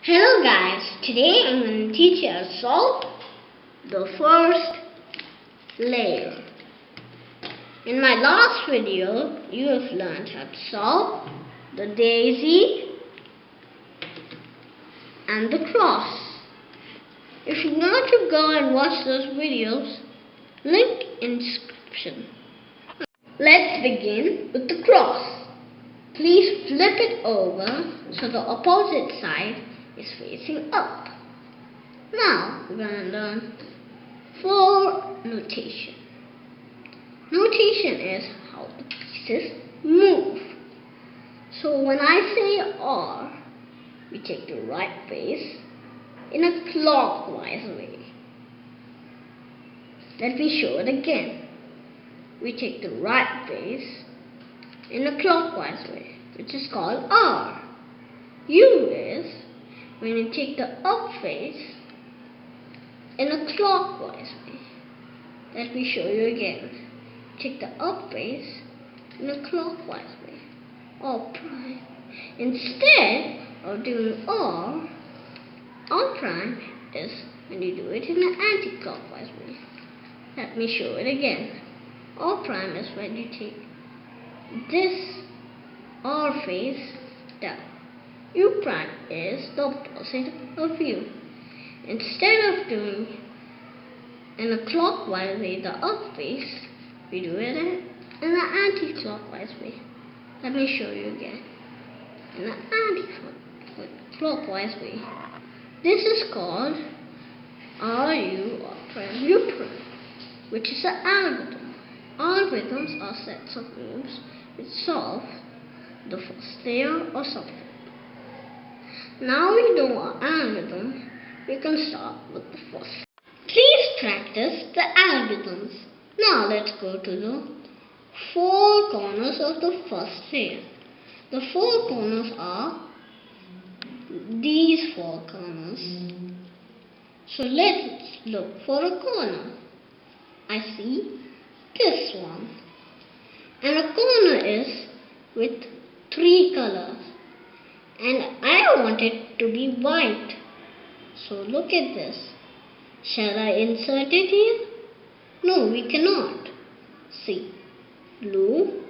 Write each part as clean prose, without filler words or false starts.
Hello guys, today I'm going to teach you how to solve the first layer. In my last video, you have learned how to solve the daisy and the cross. If you want to go and watch those videos, link in description. Let's begin with the cross. Please flip it over so the opposite side is facing up. Now we're going to learn 4 notation. Notation is how the pieces move. So when I say R, we take the right face in a clockwise way. Let me show it again. We take the right face in a clockwise way, which is called R. U is when you take the up face in a clockwise way. Let me show you again. Take the up face in a clockwise way. R prime. Instead of doing R prime is when you do it in an anti-clockwise way. Let me show it again. R prime is when you take this R face down. U prime is the opposite of U. Instead of doing in a clockwise way the up face, we do it in an anti-clockwise way. Let me show you again. In an anti-clockwise way. This is called RU or prime U prime, which is an algorithm. Algorithms are sets of moves which solve the first layer or something. Now we know our algorithm, we can start with the first. Please practice the algorithms. Now let's go to the 4 corners of the first layer. The 4 corners are these 4 corners. So let's look for a corner. I see this one. And a corner is with 3 colors. And I want it to be white. So look at this. Shall I insert it here? No, we cannot. See. Blue,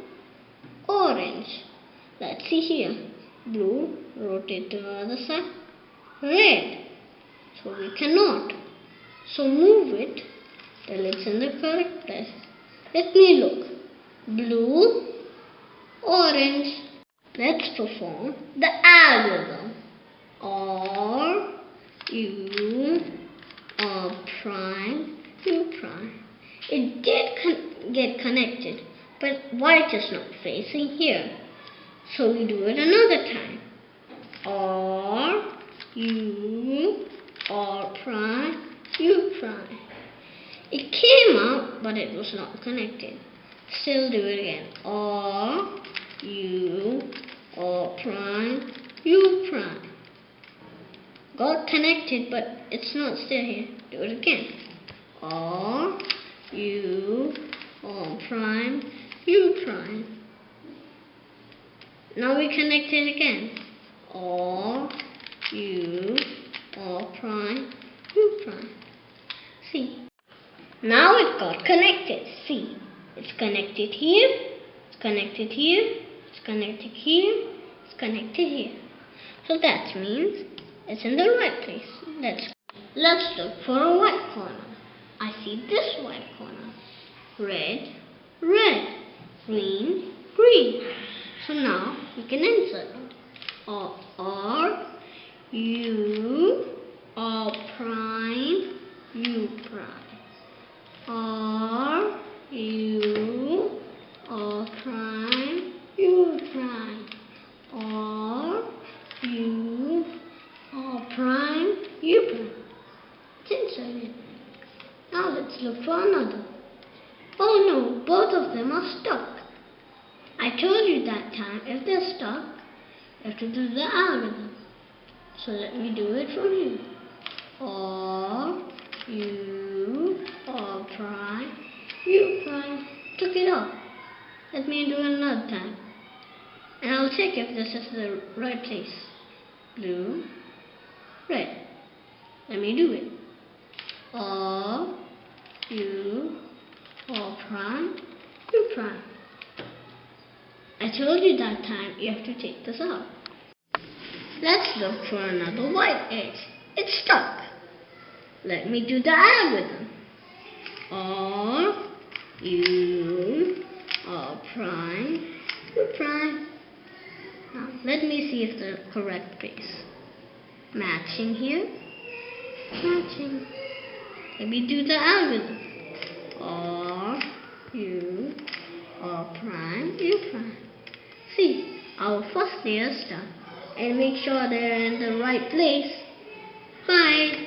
orange. Let's see here. Blue, rotate to the other side. Red. So we cannot. So move it till it's in the correct place. Let me look. Blue, orange. Let's perform the algorithm. R, U, R prime, U prime. It did get connected, but white is not facing here. So we do it another time. R, U, R prime, U prime. It came out, but it was not connected. Still do it again. R, U, R prime, U prime. Got connected, but it's not still here. Do it again. R, U, R prime, U prime. Now we connect it again. R, U, R prime, U prime. See. Now it got connected. See. It's connected here. It's connected here. It's connected here. It's connected here. So that means it's in the right place. Let's look for a white corner. I see this white corner. Red, red. Green, green. So now we can insert it. R, U, R prime, U prime. R, U, R prime, U prime. R, U, R prime, U prime. It's inserted. Now let's look for another. Oh no, both of them are stuck. I told you that time, if they're stuck, you have to do the algorithm. So let me do it from here. R, U, R prime, U prime. Took it off. Let me do it another time. And I'll check if this is the right place. Blue, Right. Let me do it. R, U, R prime, U prime. I told you that time you have to take this out. Let's look for another white edge. It's stuck. Let me do the algorithm. R, U, R prime, U prime. Now let me see if the correct base. Matching here. Matching. Let me do the algorithm. R, U, R prime, U prime. See, our first layer is done. And make sure they're in the right place. Bye.